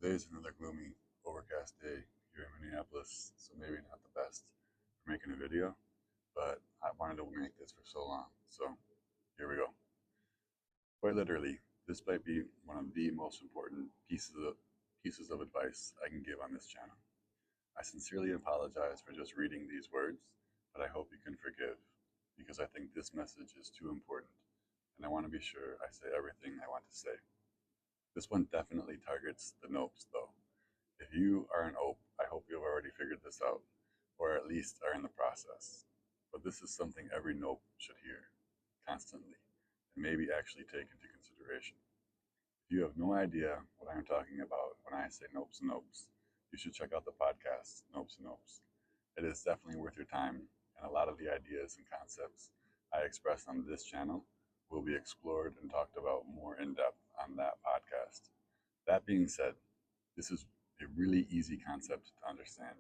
Today's another gloomy, overcast day here in Minneapolis, so maybe not the best for making a video, but I wanted to make this for so long, so here we go. Quite literally, this might be one of the most important pieces of advice I can give on this channel. I sincerely apologize for just reading these words, but I hope you can forgive, because I think this message is too important, and I want to be sure I say everything I want to say. This one definitely targets the nopes, though. If you are an OPE, I hope you've already figured this out, or at least are in the process. But this is something every nope should hear, constantly, and maybe actually take into consideration. If you have no idea what I'm talking about when I say nopes and nopes, you should check out the podcast, Nopes and Nopes. It is definitely worth your time, and a lot of the ideas and concepts I express on this channel will be explored and talked about more in depth on that podcast. That being said, this is a really easy concept to understand,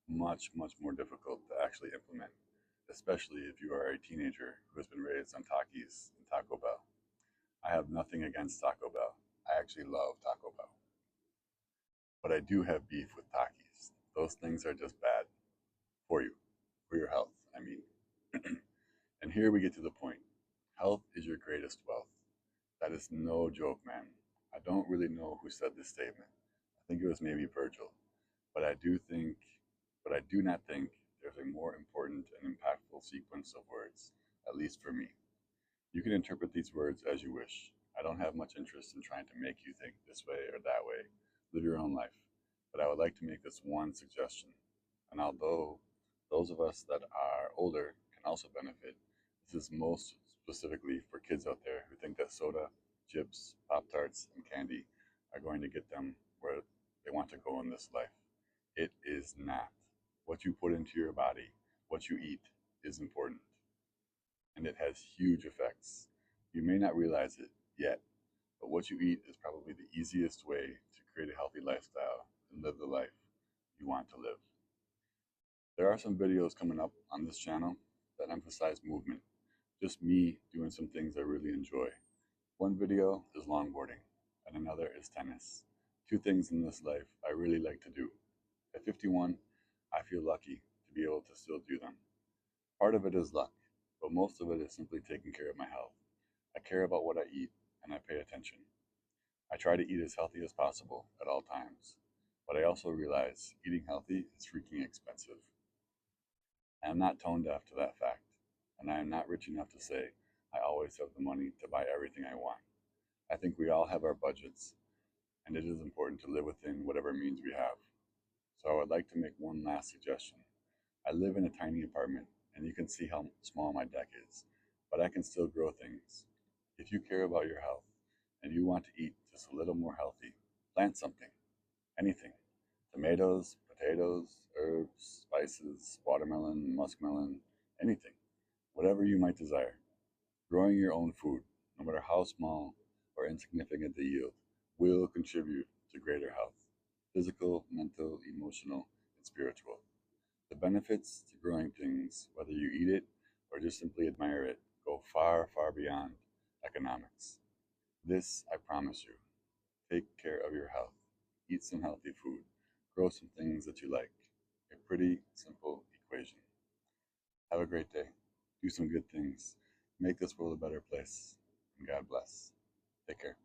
much, much more difficult to actually implement, especially if you are a teenager who has been raised on Takis and Taco Bell. I have nothing against Taco Bell. I actually love Taco Bell. But I do have beef with Takis. Those things are just bad for you, for your health, I mean. And here we get to the point. Health is your greatest wealth. That is no joke, man. I don't really know who said this statement. I think it was maybe Virgil. But I do not think there's a more important and impactful sequence of words, at least for me. You can interpret these words as you wish. I don't have much interest in trying to make you think this way or that way. Live your own life. But I would like to make this one suggestion. And although those of us that are older can also benefit, this is most specifically for kids out there who think that soda, chips, Pop Tarts, and candy are going to get them where they want to go in this life. It is not. What you put into your body, what you eat, is important. And it has huge effects. You may not realize it yet, but what you eat is probably the easiest way to create a healthy lifestyle and live the life you want to live. There are some videos coming up on this channel that emphasize movement, just me doing some things I really enjoy. One video is longboarding, and another is tennis. Two things in this life I really like to do. At 51, I feel lucky to be able to still do them. Part of it is luck, but most of it is simply taking care of my health. I care about what I eat, and I pay attention. I try to eat as healthy as possible at all times, but I also realize eating healthy is freaking expensive. I am not tone deaf to that fact, and I am not rich enough to say I always have the money to buy everything I want. I think we all have our budgets, and it is important to live within whatever means we have. So I would like to make one last suggestion. I live in a tiny apartment, and you can see how small my deck is, but I can still grow things. If you care about your health and you want to eat just a little more healthy, plant something, anything. Tomatoes, potatoes, herbs, spices, watermelon, muskmelon, anything, whatever you might desire. Growing your own food, no matter how small or insignificant the yield, will contribute to greater health, physical, mental, emotional, and spiritual. The benefits to growing things, whether you eat it or just simply admire it, go far, far beyond economics. This, I promise you. Take care of your health. Eat some healthy food. Grow some things that you like. A pretty simple equation. Have a great day. Do some good things. Make this world a better place. And God bless. Take care.